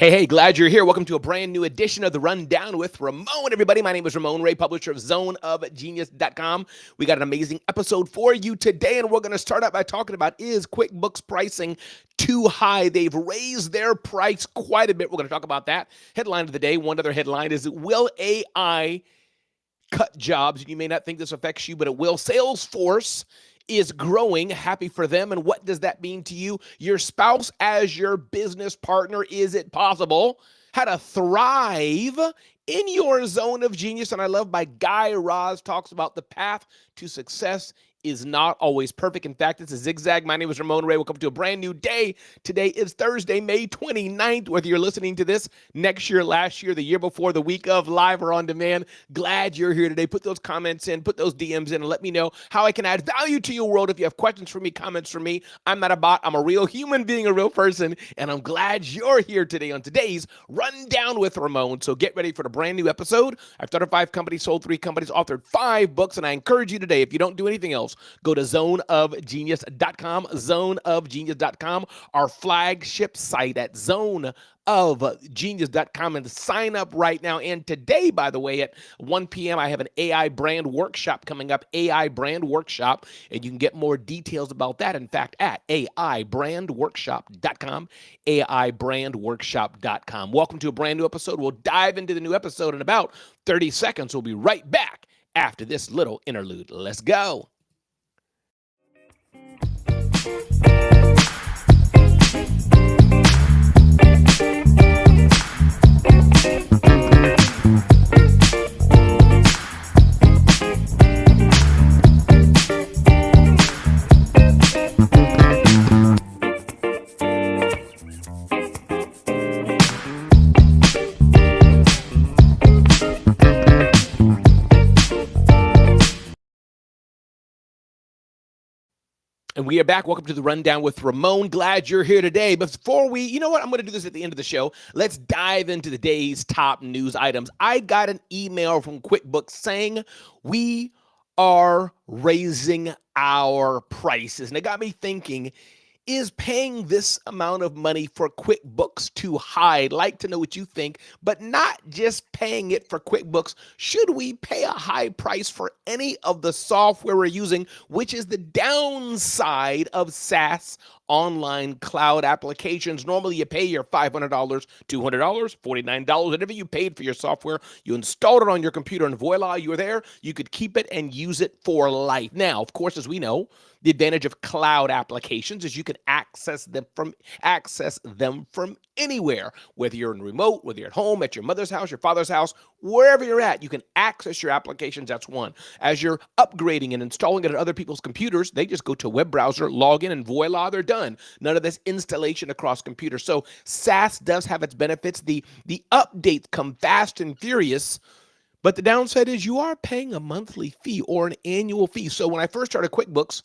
Hey, glad you're here. Welcome to a brand new edition of the Rundown with Ramon. Everybody, my name is Ramon Ray, publisher of zoneofgenius.com. We got an amazing episode for you today, and we're going to start out by talking about, is QuickBooks pricing too high? They've raised their price quite a bit. We're going to talk about that. Headline of the day, one other headline is, will AI cut jobs? You may not think this affects you, but it will. Salesforce is growing. Happy for them. And what does that mean to you? Your spouse as your business partner. Is it possible? How to thrive in your zone of genius. And I love my Guy Raz talks about the path to success is not always perfect. In fact, it's a zigzag. My name is Ramon Ray. Welcome to a brand new day. Today is Thursday, May 29th. Whether you're listening to this next year, last year, the year before, the week of, live or on demand, glad you're here today. Put those comments in, put those DMs in, and let me know how I can add value to your world. If you have questions for me, comments for me, I'm not a bot. I'm a real human being, a real person, and I'm glad you're here today on today's Rundown with Ramon. So get ready for the brand new episode. I've started 5 companies, sold 3 companies, authored 5 books, and I encourage you today, if you don't do anything else, go to zoneofgenius.com, zoneofgenius.com, our flagship site at zoneofgenius.com, and sign up right now. And today, by the way, at 1 p.m., I have an AI brand workshop coming up, AI brand workshop, and you can get more details about that, in fact, at aibrandworkshop.com, aibrandworkshop.com. Welcome to a brand new episode. We'll dive into the new episode in about 30 seconds. We'll be right back after this little interlude. Let's go. And we are back. Welcome to the Rundown with Ramon. Glad you're here today. But before we, you know what? I'm going to do this at the end of the show. Let's dive into the day's top news items. I got an email from QuickBooks saying we are raising our prices. And it got me thinking, is paying this amount of money for QuickBooks too high? I'd like to know what you think, but not just paying it for QuickBooks. Should we pay a high price for any of the software we're using, which is the downside of SaaS online cloud applications? Normally you pay your $500, $200, $49, whatever you paid for your software. You installed it on your computer and voila, you're there. You could keep it and use it for life. Now, of course, as we know, the advantage of cloud applications is you can access them from anywhere, whether you're in remote, whether you're at home, at your mother's house, your father's house, wherever you're at, you can access your applications. That's one. As you're upgrading and installing it on other people's computers, they just go to a web browser, log in, and voila, they're done. None of this installation across computers. So SaaS does have its benefits. The updates come fast and furious, but the downside is you are paying a monthly fee or an annual fee. So when I first started QuickBooks,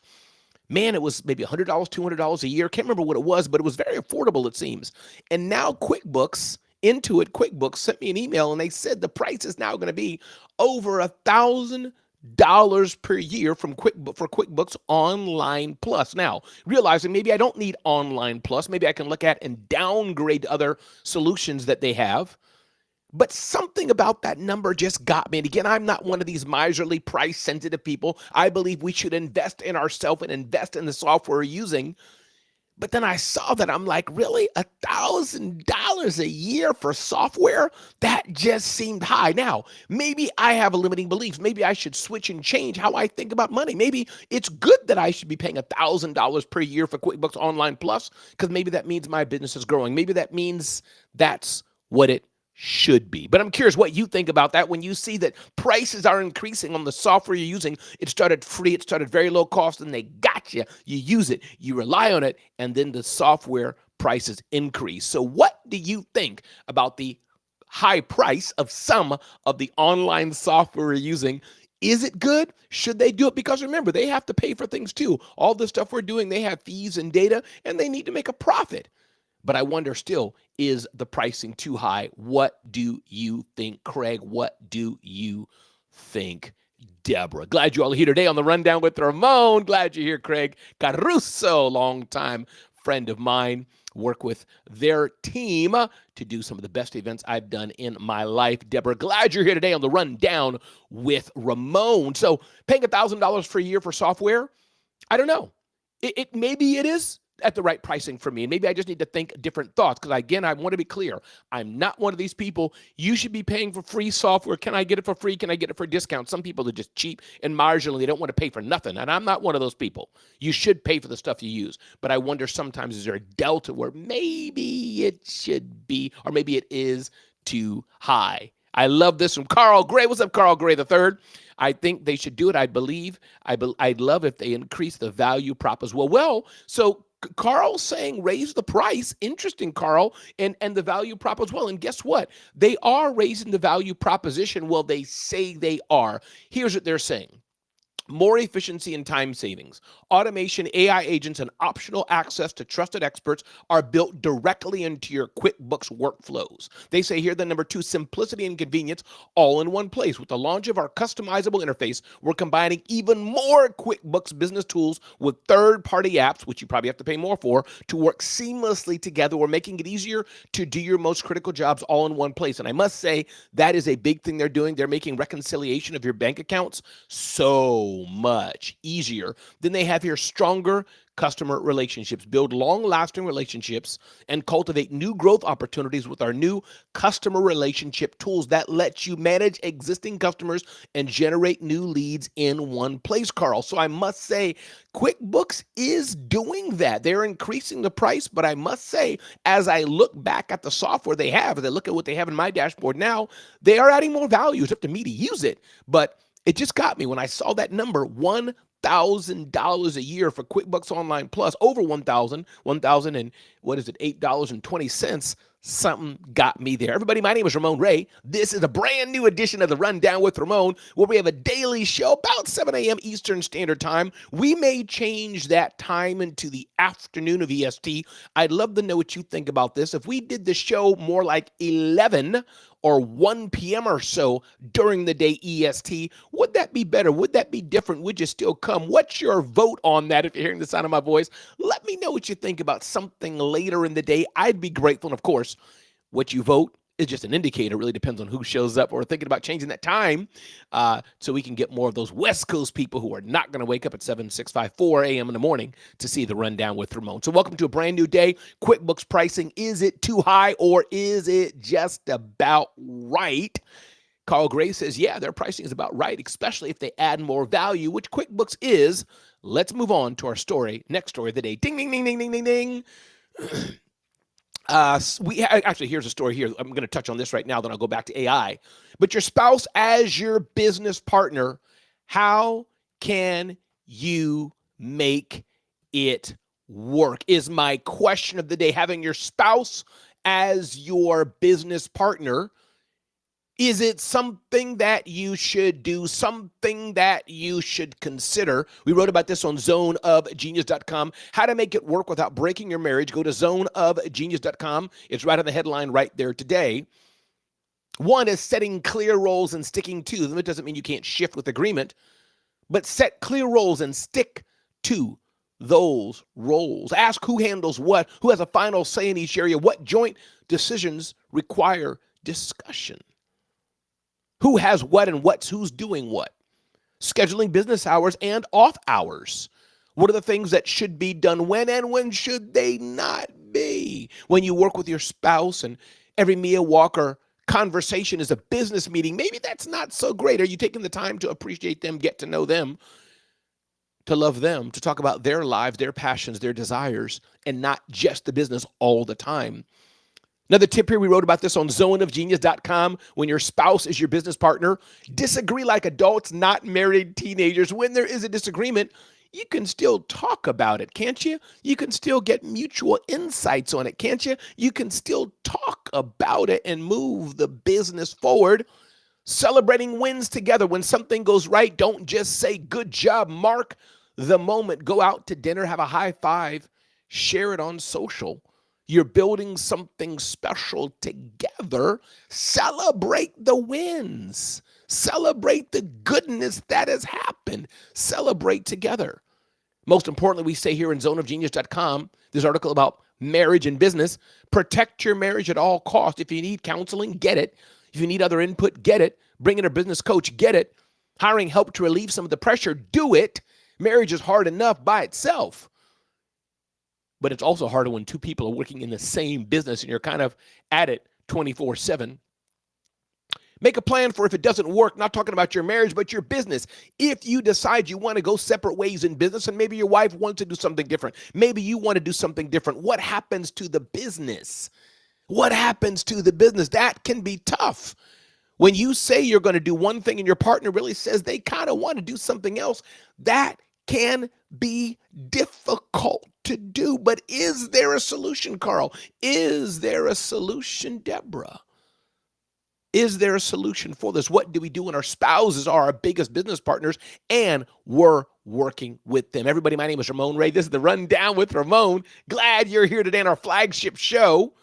man, it was maybe $100, $200 a year. Can't remember what it was, but it was very affordable, it seems. And now QuickBooks, QuickBooks sent me an email, and they said the price is now going to be over $1,000 per year for QuickBooks Online Plus. Now, realizing maybe I don't need Online Plus. Maybe I can look at and downgrade other solutions that they have. But something about that number just got me. And again, I'm not one of these miserly price-sensitive people. I believe we should invest in ourselves and invest in the software we're using. But then I saw that. I'm like, really? $1,000 a year for software? That just seemed high. Now, maybe I have a limiting beliefs. Maybe I should switch and change how I think about money. Maybe it's good that I should be paying $1,000 per year for QuickBooks Online Plus, because maybe that means my business is growing. Maybe that means that's what it should be. But I'm curious what you think about that when you see that prices are increasing on the software you're using. It started free, it started very low cost, and they got you. You use it, you rely on it, and then the software prices increase. So what do you think about the high price of some of the online software we're using? Is it good? Should they do it? Because remember, they have to pay for things too. All the stuff we're doing, they have fees and data, and they need to make a profit. But I wonder still, is the pricing too high? What do you think, Craig? What do you think, Deborah? Glad you all are here today on the Rundown with Ramon. Glad you're here, Craig Caruso, longtime friend of mine. work with their team to do some of the best events I've done in my life. Deborah, glad you're here today on the Rundown with Ramon. So paying $1,000 for a year for software, I don't know. Maybe it is at the right pricing for me. And maybe I just need to think different thoughts. Because again, I want to be clear. I'm not one of these people. You should be paying for free software. Can I get it for free? Can I get it for a discount? Some people are just cheap and marginally. They don't want to pay for nothing. And I'm not one of those people. You should pay for the stuff you use. But I wonder sometimes, is there a delta where maybe it should be, or maybe it is too high? I love this from Carl Gray. What's up, Carl Gray the third? I think they should do it. I'd love if they increase the value prop as well. So Carl's saying raise the price. Interesting, Carl, and the value prop as well. And guess what? They are raising the value proposition. Well, they say they are. Here's what they're saying. More efficiency and time savings. Automation, AI agents, and optional access to trusted experts are built directly into your QuickBooks workflows. They say here, the number 2, simplicity and convenience, all in one place. With the launch of our customizable interface, we're combining even more QuickBooks business tools with third-party apps, which you probably have to pay more for, to work seamlessly together. We're making it easier to do your most critical jobs all in one place. And I must say, that is a big thing they're doing. They're making reconciliation of your bank accounts so much easier. Then they have here stronger customer relationships. Build long-lasting relationships and cultivate new growth opportunities with our new customer relationship tools that let you manage existing customers and generate new leads in one place, Carl. So I must say, QuickBooks is doing that. They're increasing the price, but I must say, as I look back at the software they have, as I look at what they have in my dashboard now, they are adding more value. It's up to me to use it, but it just got me when I saw that number, $1,000 a year for QuickBooks Online Plus, over $1,000 and what is it, $8.20. Something got me there. Everybody, my name is Ramon Ray. This is a brand new edition of the Rundown with Ramon, where we have a daily show about 7 a.m. Eastern Standard Time. We may change that time into the afternoon of EST. I'd love to know what you think about this. If we did the show more like 11 or 1 p.m. or so during the day EST, would that be better? Would that be different? Would you still come? What's your vote on that? If you're hearing the sound of my voice, let me know what you think about something later in the day. I'd be grateful. And of course, what you vote is just an indicator. It really depends on who shows up. We're thinking about changing that time so we can get more of those West Coast people who are not going to wake up at 7, 6, 5, 4 a.m. in the morning to see the Rundown with Ramon. So welcome to a brand new day. QuickBooks pricing, is it too high or is it just about right? Carl Gray says, yeah, their pricing is about right, especially if they add more value, which QuickBooks is. Let's move on to our story, next story of the day. Ding, ding, ding, ding, ding, ding, ding. Actually, here's a story here. I'm going to touch on this right now, then I'll go back to AI. But your spouse as your business partner, how can you make it work? Is my question of the day. Having your spouse as your business partner, is it something that you should do, something that you should consider? We wrote about this on zoneofgenius.com. How to make it work without breaking your marriage. Go to zoneofgenius.com. It's right on the headline right there today. One is setting clear roles and sticking to them. It doesn't mean you can't shift with agreement, but set clear roles and stick to those roles. Ask who handles what, who has a final say in each area, what joint decisions require discussion. Who has what and who's doing what? Scheduling business hours and off hours. What are the things that should be done when and when should they not be? When you work with your spouse and every meal, walk, or conversation is a business meeting, maybe that's not so great. Are you taking the time to appreciate them, get to know them, to love them, to talk about their lives, their passions, their desires, and not just the business all the time? Another tip here, we wrote about this on zoneofgenius.com. When your spouse is your business partner, disagree like adults, not married teenagers. When there is a disagreement, you can still talk about it, can't you? You can still get mutual insights on it, can't you? You can still talk about it and move the business forward. Celebrating wins together. When something goes right, don't just say, good job, mark the moment. Go out to dinner, have a high five, share it on social. You're building something special together. Celebrate the wins. Celebrate the goodness that has happened. Celebrate together. Most importantly, we say here in zoneofgenius.com, this article about marriage and business. Protect your marriage at all costs. If you need counseling, get it. If you need other input, get it. Bring in a business coach, get it. Hiring help to relieve some of the pressure, do it. Marriage is hard enough by itself. But it's also harder when two people are working in the same business and you're kind of at it 24/7. Make a plan for if it doesn't work, not talking about your marriage, but your business. If you decide you want to go separate ways in business and maybe your wife wants to do something different, maybe you want to do something different, what happens to the business? What happens to the business? That can be tough. When you say you're going to do one thing and your partner really says they kind of want to do something else, that can be difficult to do. But is there a solution, Carl? Is there a solution, Deborah? Is there a solution for this? What do we do when our spouses are our biggest business partners and we're working with them? Everybody, my name is Ramon Ray. This is the Rundown with Ramon. Glad you're here today on our flagship show,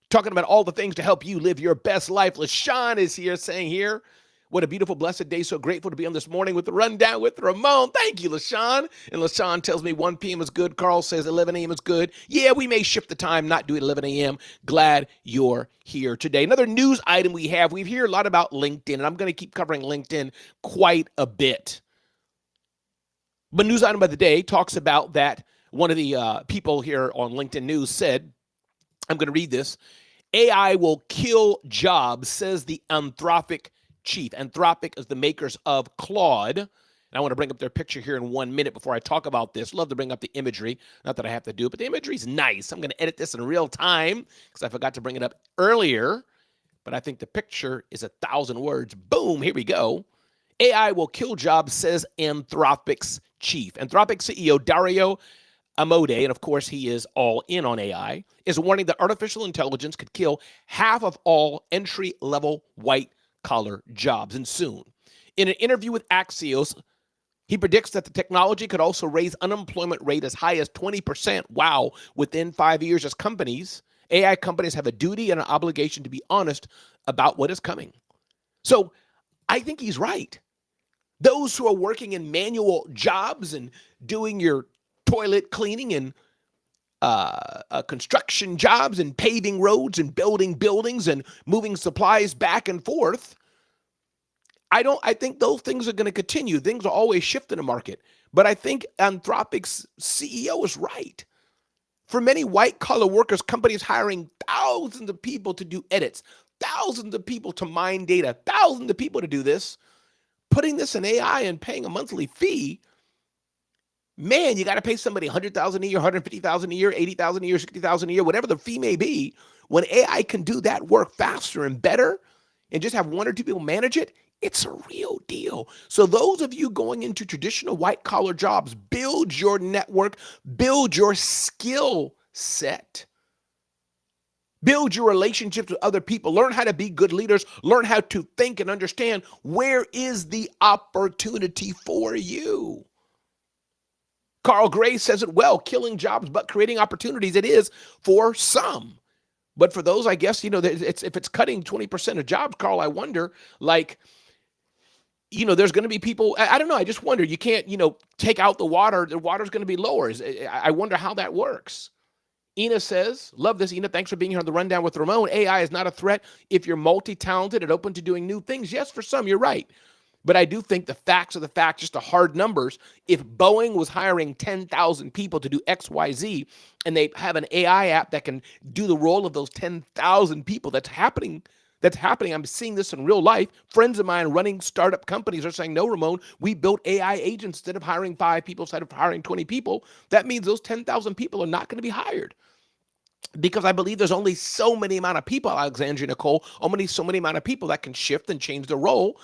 talking about all the things to help you live your best life. LaShawn is here saying here, what a beautiful, blessed day. So grateful to be on this morning with the Rundown with Ramon. Thank you, LaShawn. And LaShawn tells me 1 p.m. is good. Carl says 11 a.m. is good. Yeah, we may shift the time, not do it 11 a.m. Glad you're here today. Another news item we hear a lot about LinkedIn, and I'm going to keep covering LinkedIn quite a bit. But news item of the day talks about that one of the people here on LinkedIn News said, I'm going to read this, AI will kill jobs, says the Anthropic chief. Anthropic is the makers of Claude. And I want to bring up their picture here in 1 minute before I talk about this. Love to bring up the imagery. Not that I have to do it, but the imagery is nice. I'm going to edit this in real time because I forgot to bring it up earlier. But I think the picture is 1,000 words. Boom, here we go. AI will kill jobs, says Anthropic's chief. Anthropic CEO Dario Amodei, and of course he is all in on AI, is warning that artificial intelligence could kill half of all entry-level white-collar jobs, and soon. In an interview with Axios, he predicts that the technology could also raise unemployment rate as high as 20%, wow, within 5 years as AI companies have a duty and an obligation to be honest about what is coming. So I think he's right. Those who are working in manual jobs and doing your toilet cleaning and construction jobs and paving roads and building buildings and moving supplies back and forth, I think those things are going to continue. Things are always shift in the market. But I think Anthropic's CEO is right. For many white-collar workers, companies hiring thousands of people to do edits, thousands of people to mine data, thousands of people to do this, putting this in AI and paying a monthly fee, man, you got to pay somebody $100,000 a year, $150,000 a year, $80,000 a year, $60,000 a year, whatever the fee may be. When AI can do that work faster and better and just have one or two people manage it, it's a real deal. So those of you going into traditional white-collar jobs, build your network, build your skill set, build your relationships with other people, learn how to be good leaders, learn how to think and understand where is the opportunity for you. Carl Gray says it well, killing jobs but creating opportunities. It is for some. But for those, I guess, if it's cutting 20% of jobs, Carl, I wonder, there's going to be people, I don't know, I just wonder, you can't, take out the water. The water's going to be lower. I wonder how that works. Ina says, love this, Ina, thanks for being here on the Rundown with Ramon. AI is not a threat if you're multi-talented and open to doing new things. Yes, for some, you're right. But I do think the facts are the facts, just the hard numbers. If Boeing was hiring 10,000 people to do X, Y, Z, and they have an AI app that can do the role of those 10,000 people, that's happening. I'm seeing this in real life. Friends of mine running startup companies are saying, no, Ramon, we built AI agents instead of hiring 5 people, instead of hiring 20 people. That means those 10,000 people are not going to be hired. Because I believe there's only so many amount of people, Alexandria Nicole, so many amount of people that can shift and change the role.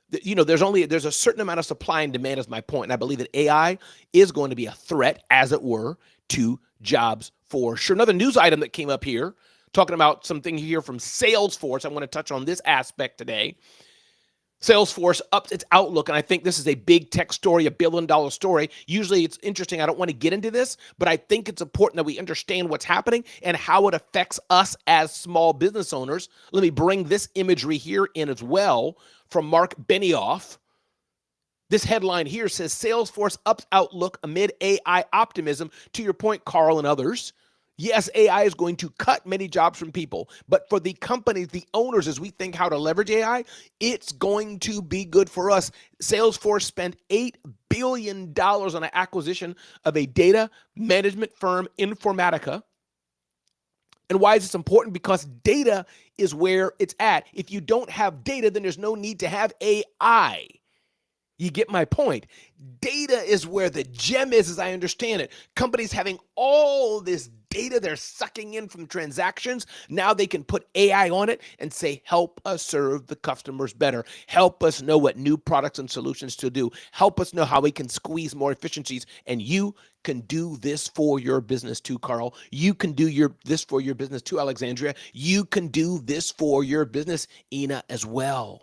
There's a certain amount of supply and demand is my point. And I believe that AI is going to be a threat, as it were, to jobs for sure. Another news item that came up here, talking about something here from Salesforce. I want to touch on this aspect today. Salesforce ups its outlook, and I think this is a big tech story, $1 billion story. Usually it's interesting. I don't want to get into this, but I think it's important that we understand what's happening and how it affects us as small business owners. Let me bring this imagery here in as well from Mark Benioff. This headline here says, Salesforce ups outlook amid AI optimism. To your point, Carl and others, Yes, AI is going to cut many jobs from people, but for the companies, the owners, as we think how to leverage AI, it's going to be good for us. Salesforce spent $8 billion on an acquisition of a data management firm, Informatica. And why is this important? Because data is where it's at. If you don't have data, then there's no need to have AI. You get my point. Data is where the gem is, as I understand it. Companies having all this data they're sucking in from transactions. Now they can put AI on it and say, help us serve the customers better. Help us know what new products and solutions to do. Help us know how we can squeeze more efficiencies. And you can do this for your business too, Carl. You can do this for your business too, Alexandria. You can do this for your business, Ina, as well.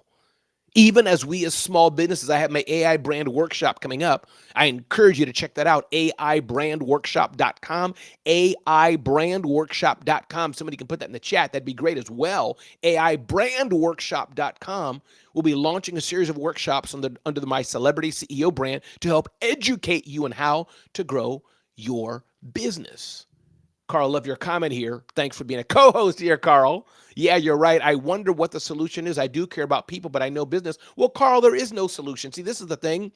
Even as we as small businesses, I have my AI brand workshop coming up. I encourage you to check that out, aibrandworkshop.com, aibrandworkshop.com. Somebody can put that in the chat. That'd be great as well. aibrandworkshop.com will be launching a series of workshops under my Celebrity CEO brand to help educate you on how to grow your business. Carl, love your comment here. Thanks for being a co-host here, Carl. Yeah, you're right. I wonder what the solution is. I do care about people, but I know business. Well, Carl, there is no solution. See, this is the thing.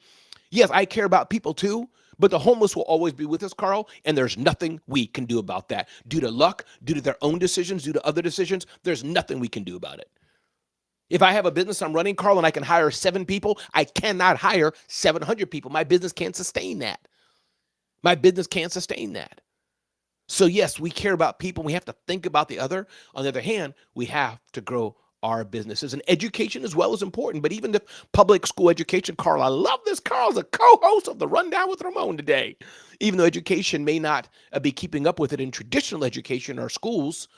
Yes, I care about people too, but the homeless will always be with us, Carl, and there's nothing we can do about that. Due to luck, due to their own decisions, due to other decisions, there's nothing we can do about it. If I have a business I'm running, Carl, and I can hire 7 people, I cannot hire 700 people. My business can't sustain that. My business can't sustain that. So yes, we care about people. We have to think about the other. On the other hand, we have to grow our businesses. And education as well is important. But even the public school education, Carl, I love this. Carl's a co-host of the Rundown with Ramon today. Even though education may not be keeping up with it in traditional education or schools,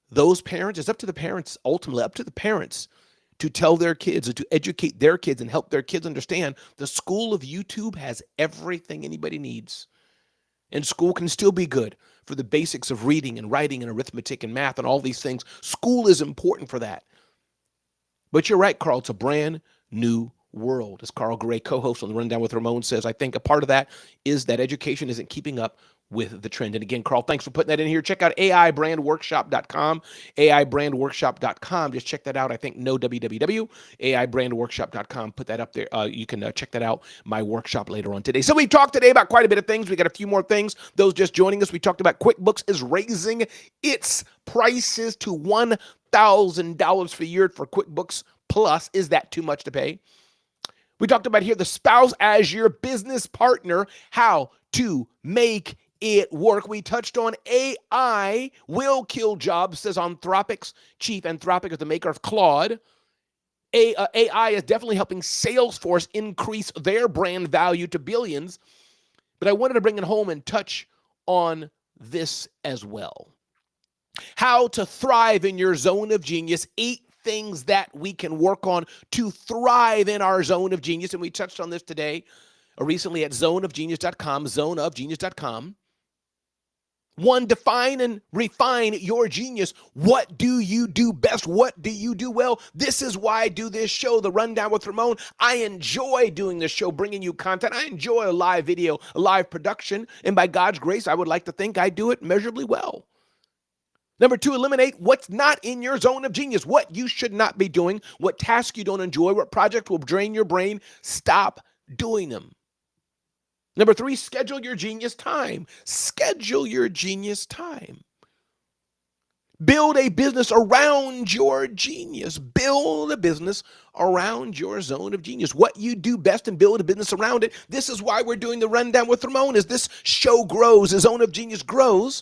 those parents, it's up to the parents, ultimately up to the parents to tell their kids or to educate their kids and help their kids understand the school of YouTube has everything anybody needs. And school can still be good for the basics of reading and writing and arithmetic and math and all these things. School is important for that. But you're right, Carl, it's a brand new world. As Carl Gray, co-host on the Rundown with Ramon, says, I think a part of that is that education isn't keeping up with the trend. And again, Carl, thanks for putting that in here. Check out aibrandworkshop.com, aibrandworkshop.com. Just check that out. I think no www, aibrandworkshop.com. Put that up there. You can check that out, my workshop later on today. So we talked today about quite a bit of things. We got a few more things. Those just joining us, we talked about QuickBooks is raising its prices to $1,000 for a year for QuickBooks Plus. Is that too much to pay? We talked about here the spouse as your business partner, how to make it work. We touched on AI will kill jobs, says Anthropic's chief. Anthropic is the maker of Claude. AI is definitely helping Salesforce increase their brand value to billions. But I wanted to bring it home and touch on this as well. How to thrive in your zone of genius. 8 things that we can work on to thrive in our zone of genius. And we touched on this today, recently at zoneofgenius.com, zoneofgenius.com. 1, define and refine your genius. What do you do best? What do you do well? This is why I do this show, The Rundown with Ramon. I enjoy doing this show, bringing you content. I enjoy a live video, a live production. And by God's grace, I would like to think I do it measurably well. Number 2, eliminate what's not in your zone of genius, what you should not be doing, what tasks you don't enjoy, what project will drain your brain. Stop doing them. Number 3, schedule your genius time. Schedule your genius time. Build a business around your genius. Build a business around your zone of genius. What you do best and build a business around it. This is why we're doing the Rundown with Ramon. As this show grows, the zone of genius grows,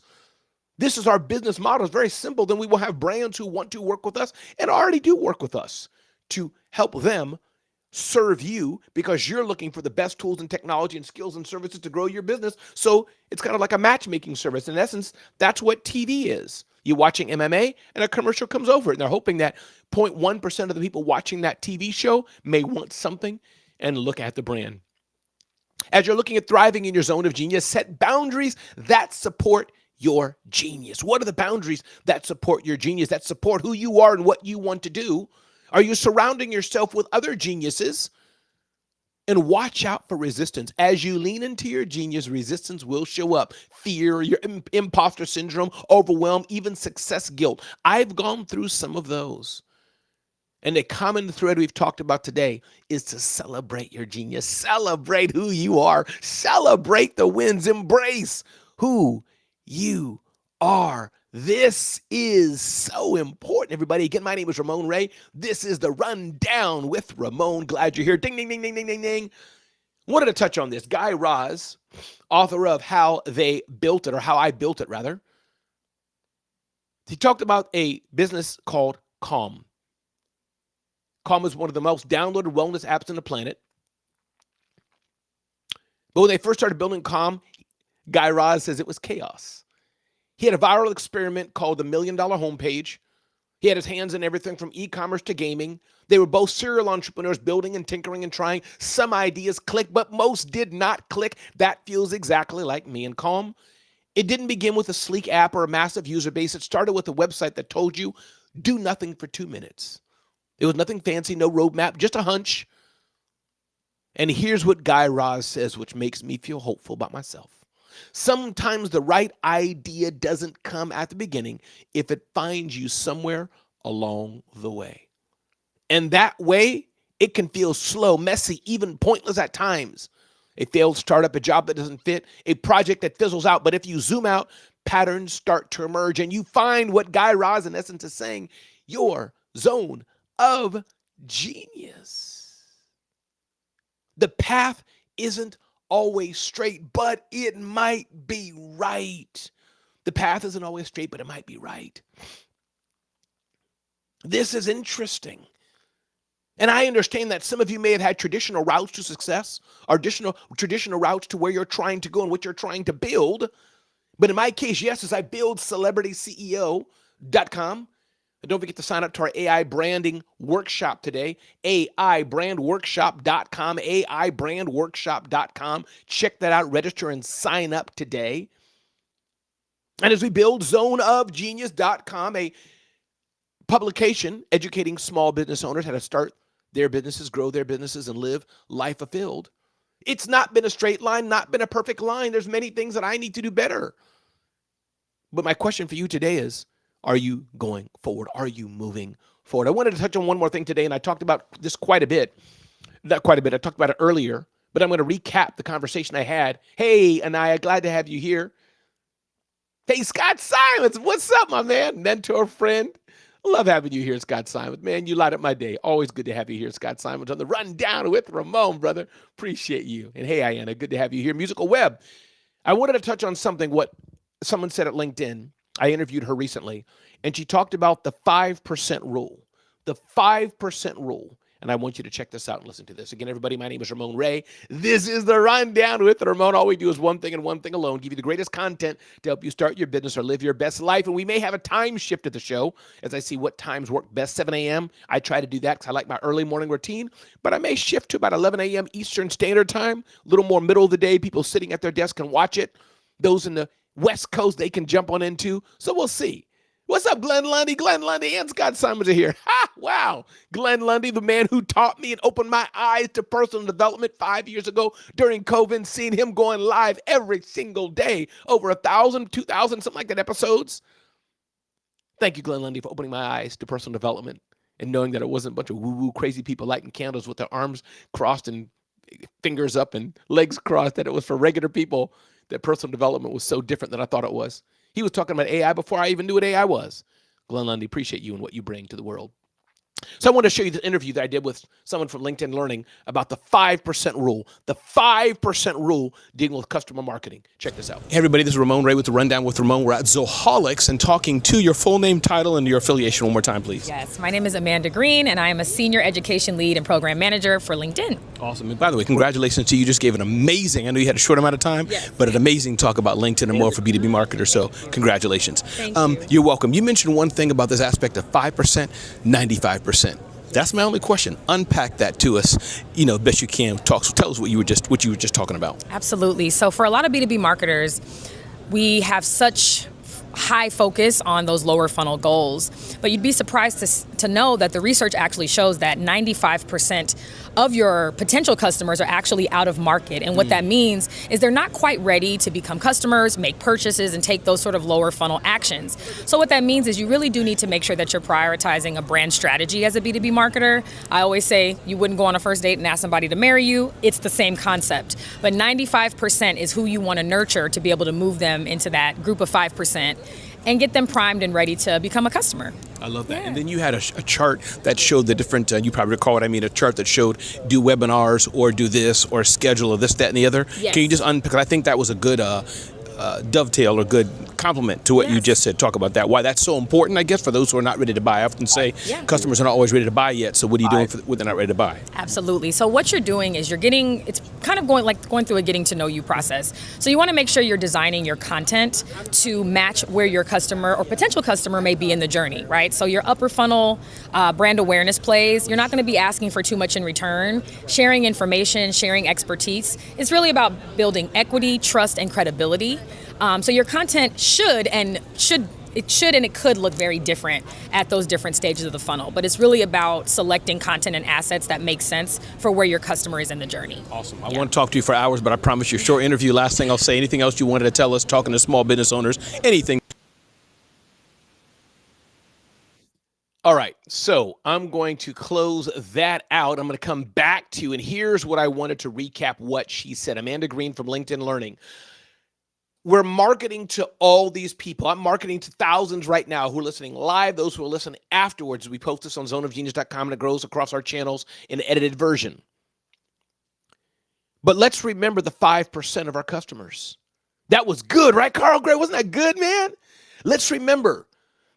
this is our business model. It's very simple. Then we will have brands who want to work with us and already do work with us to help them serve you because you're looking for the best tools and technology and skills and services to grow your business. So it's kind of like a matchmaking service. In essence, that's what TV is. You're watching MMA and a commercial comes over and they're hoping that 0.1% of the people watching that TV show may want something and look at the brand. As you're looking at thriving in your zone of genius, set boundaries that support your genius. What are the boundaries that support your genius, that support who you are and what you want to do? Are you surrounding yourself with other geniuses? And watch out for resistance. As you lean into your genius, resistance will show up. Fear, your imposter syndrome, overwhelm, even success guilt. I've gone through some of those. And the common thread we've talked about today is to celebrate your genius. Celebrate who you are. Celebrate the wins. Embrace who you are. This is so important, everybody. Again, my name is Ramon Ray. This is the Rundown with Ramon. Glad you're here. Ding, ding, ding, ding, ding, ding, ding. Wanted to touch on this. Guy Raz, author of How They Built It, or How I Built It, rather. He talked about a business called Calm. Calm is one of the most downloaded wellness apps on the planet. But when they first started building Calm, Guy Raz says it was chaos. He had a viral experiment called the $1 Million Homepage. He had his hands in everything from e-commerce to gaming. They were both serial entrepreneurs building and tinkering and trying. Some ideas clicked, but most did not click. That feels exactly like me and Calm. It didn't begin with a sleek app or a massive user base. It started with a website that told you, do nothing for 2 minutes. It was nothing fancy, no roadmap, just a hunch. And here's what Guy Raz says, which makes me feel hopeful about myself. Sometimes the right idea doesn't come at the beginning if it finds you somewhere along the way. And that way, it can feel slow, messy, even pointless at times. A failed startup, a job that doesn't fit, a project that fizzles out. But if you zoom out, patterns start to emerge and you find what Guy Raz, in essence, is saying, your zone of genius. The path isn't always straight, but it might be right. The path isn't always straight, but it might be right. This is interesting. And I understand that some of you may have had traditional routes to success, or traditional routes to where you're trying to go and what you're trying to build. But in my case, yes, as I build CelebrityCEO.com, and don't forget to sign up to our AI branding workshop today, AIbrandworkshop.com, AIbrandworkshop.com. Check that out, register, and sign up today. And as we build zoneofgenius.com, a publication educating small business owners how to start their businesses, grow their businesses, and live life fulfilled. It's not been a straight line, not been a perfect line. There's many things that I need to do better. But my question for you today is, are you going forward? Are you moving forward? I wanted to touch on one more thing today, and I talked about this quite a bit. Not quite a bit. I talked about it earlier, but I'm going to recap the conversation I had. Hey, Anaya, glad to have you here. Hey, Scott Simons, what's up, my man? Mentor, friend. Love having you here, Scott Simons. Man, you light up my day. Always good to have you here, Scott Simons, on the Rundown with Ramon, brother. Appreciate you. And hey, Ayanna, good to have you here. Musical Web. I wanted to touch on something, what someone said at LinkedIn. I interviewed her recently, and she talked about the 5% rule. The 5% rule. And I want you to check this out and listen to this. Again, everybody, my name is Ramon Ray. This is the Rundown with Ramon. All we do is one thing and one thing alone, give you the greatest content to help you start your business or live your best life. And we may have a time shift at the show as I see what times work best. 7 a.m. I try to do that because I like my early morning routine. But I may shift to about 11 a.m. Eastern Standard Time, a little more middle of the day. People sitting at their desk can watch it. Those in the West Coast, they can jump on into. So we'll see. What's up, Glenn Lundy? Glenn Lundy and Scott Simons are here. Ha! Wow. Glenn Lundy, the man who taught me and opened my eyes to personal development 5 years ago during COVID, seeing him going live every single day, over 1,000, 2,000, something like that episodes. Thank you, Glenn Lundy, for opening my eyes to personal development and knowing that it wasn't a bunch of woo-woo crazy people lighting candles with their arms crossed and fingers up and legs crossed, that it was for regular people, that personal development was so different than I thought it was. He was talking about AI before I even knew what AI was. Glenn Lundy, appreciate you and what you bring to the world. So I want to show you the interview that I did with someone from LinkedIn Learning about the 5% rule. The 5% rule dealing with customer marketing. Check this out. Hey everybody, this is Ramon Ray with the Rundown with Ramon. We're at Zoholics and talking to your full name, title, and your affiliation one more time, please. Yes, my name is Amanda Green, and I am a Senior Education Lead and Program Manager for LinkedIn. Awesome. And by the way, congratulations to you. You just gave an amazing, I know you had a short amount of time, but an amazing talk about LinkedIn and more for B2B marketers. So congratulations. Thank you. You're welcome. You mentioned one thing about this aspect of 5%, 95%. That's my only question. Unpack that to us, best you can. Tell us what you were just talking about. Absolutely. So for a lot of B2B marketers, we have such high focus on those lower funnel goals. But you'd be surprised to know that the research actually shows that 95% of your potential customers are actually out of market. And what that means is they're not quite ready to become customers, make purchases, and take those sort of lower funnel actions. So what that means is you really do need to make sure that you're prioritizing a brand strategy as a B2B marketer. I always say you wouldn't go on a first date and ask somebody to marry you. It's the same concept. But 95% is who you want to nurture to be able to move them into that group of 5% and get them primed and ready to become a customer. I love that. Yeah. And then you had a chart that showed the different, you probably recall what I mean, a chart that showed do webinars or do this or schedule or this, that, and the other. Yes. Can you just unpick? I think that was a good dovetail or good compliment to what you just said. Talk about that. Why that's so important, I guess, for those who are not ready to buy. I often say customers are not always ready to buy yet. So what are you doing when they're not ready to buy? Absolutely. So what you're doing is it's kind of going through a getting to know you process. So you want to make sure you're designing your content to match where your customer or potential customer may be in the journey, right? So your upper funnel brand awareness plays, you're not going to be asking for too much in return. Sharing information, sharing expertise. It's really about building equity, trust, and credibility. So your content should and it could look very different at those different stages of the funnel. But it's really about selecting content and assets that make sense for where your customer is in the journey. Awesome. I want to talk to you for hours, but I promise you a short interview. Last thing I'll say, anything else you wanted to tell us, talking to small business owners, anything. All right, so I'm going to close that out. I'm going to come back to you, and here's what I wanted to recap what she said. Amanda Green from LinkedIn Learning. We're marketing to all these people. I'm marketing to thousands right now who are listening live, those who are listening afterwards. We post this on zoneofgenius.com, and it grows across our channels in an edited version. But let's remember the 5% of our customers. That was good, right, Carl Gray? Wasn't that good, man? Let's remember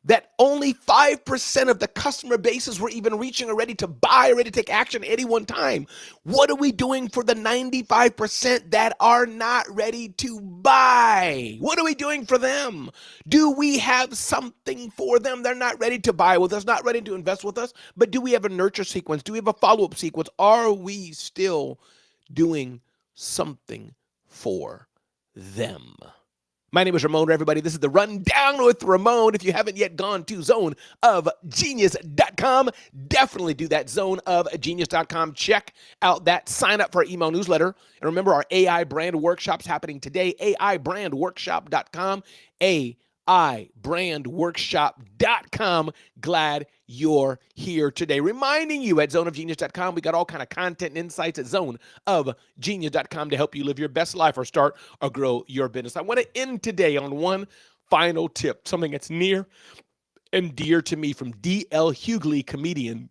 that only 5% of the customer bases we're even reaching are ready to buy, ready to take action at any one time. What are we doing for the 95% that are not ready to buy? What are we doing for them? Do we have something for them? They're not ready to buy with us, not ready to invest with us, but do we have a nurture sequence? Do we have a follow-up sequence? Are we still doing something for them? My name is Ramon Ray, everybody. This is the Rundown with Ramon. If you haven't yet gone to zoneofgenius.com, definitely do that, zoneofgenius.com. Check out that. Sign up for our email newsletter. And remember, our AI brand workshop's happening today, aibrandworkshop.com, aibrandworkshop.com. Glad you're here today. Reminding you at zoneofgenius.com, we got all kind of content and insights at zoneofgenius.com to help you live your best life or start or grow your business. I want to end today on one final tip, something that's near and dear to me from D.L. Hughley, comedian.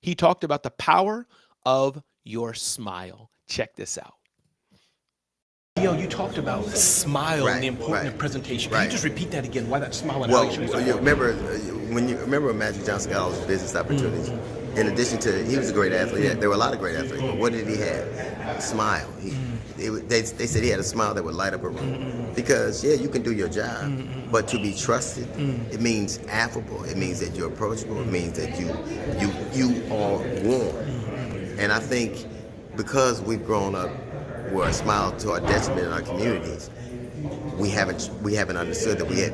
He talked about the power of your smile. Check this out. You talked about smile and the importance of presentation. Can you just repeat that again? Why that smile? Well, you remember when Magic Johnson got all his business opportunities. In addition to, he was a great athlete. There were a lot of great athletes. But what did he have? A smile. They said he had a smile that would light up a room. Because you can do your job, but to be trusted, it means affable. It means that you're approachable. It means that you are warm. And I think because we've grown up where a smile to our detriment in our communities, we haven't understood that we had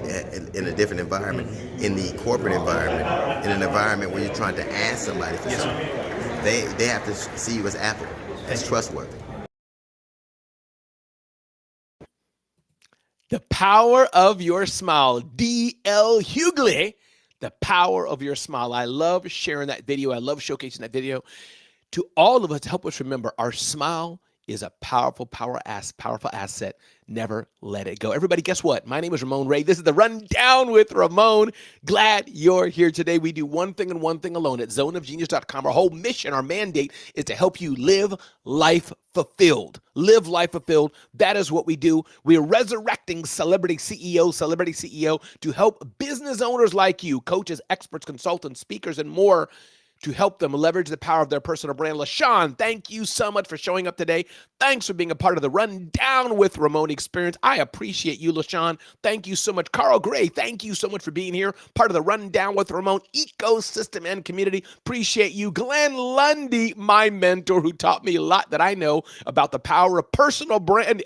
in a different environment, in the corporate environment, in an environment where you're trying to ask somebody for something. They have to see you as affable, as trustworthy. The power of your smile. D.L. Hughley, the power of your smile. I love sharing that video. I love showcasing that video to all of us to help us remember our smile is a powerful asset. Never let it go. Everybody, guess what? My name is Ramon Ray. This is the Rundown with Ramon. Glad you're here today. We do one thing and one thing alone at zoneofgenius.com. Our whole mission, our mandate is to help you live life fulfilled. Live life fulfilled. That is what we do. We are resurrecting celebrity CEO to help business owners like you, coaches, experts, consultants, speakers, and more to help them leverage the power of their personal brand. LaShawn, thank you so much for showing up today. Thanks for being a part of the Rundown with Ramon experience. I appreciate you, LaShawn. Thank you so much. Carl Gray, thank you so much for being here, part of the Rundown with Ramon ecosystem and community. Appreciate you. Glenn Lundy, my mentor, who taught me a lot that I know about the power of personal brand,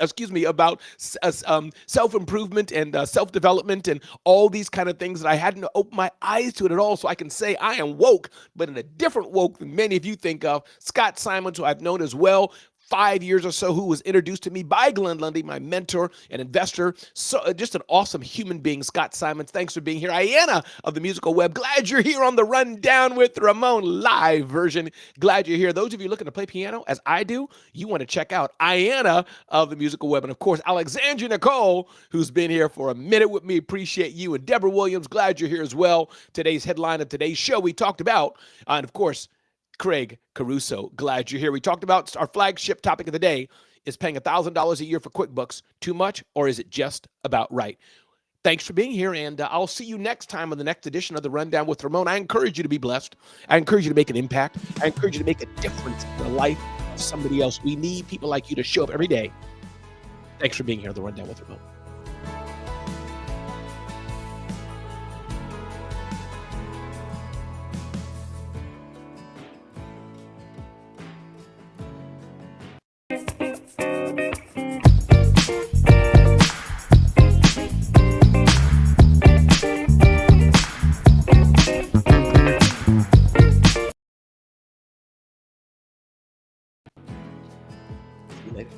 about self-improvement and self-development and all these kind of things that I hadn't opened my eyes to it at all. So I can say I am woke, but in a different woke than many of you think of. Scott Simons, who I've known as well, 5 years or so, who was introduced to me by Glenn Lundy, my mentor and investor. So just an awesome human being, Scott Simons. Thanks for being here. Ayanna of the Musical Web, glad you're here on the Rundown with Ramon live version. Glad you're here. Those of you looking to play piano, as I do, you want to check out Ayanna of the Musical Web. And of course, Alexandria Nicole, who's been here for a minute with me. Appreciate you. And Deborah Williams, glad you're here as well. Today's headline of today's show we talked about, and of course, Craig Caruso, glad you're here. We talked about our flagship topic of the day is paying $1,000 a year for QuickBooks too much, or is it just about right? Thanks for being here, and I'll see you next time on the next edition of the Rundown with Ramon. I encourage you to be blessed. I encourage you to make an impact. I encourage you to make a difference in the life of somebody else. We need people like you to show up every day. Thanks for being here on the Rundown with Ramon. See you later.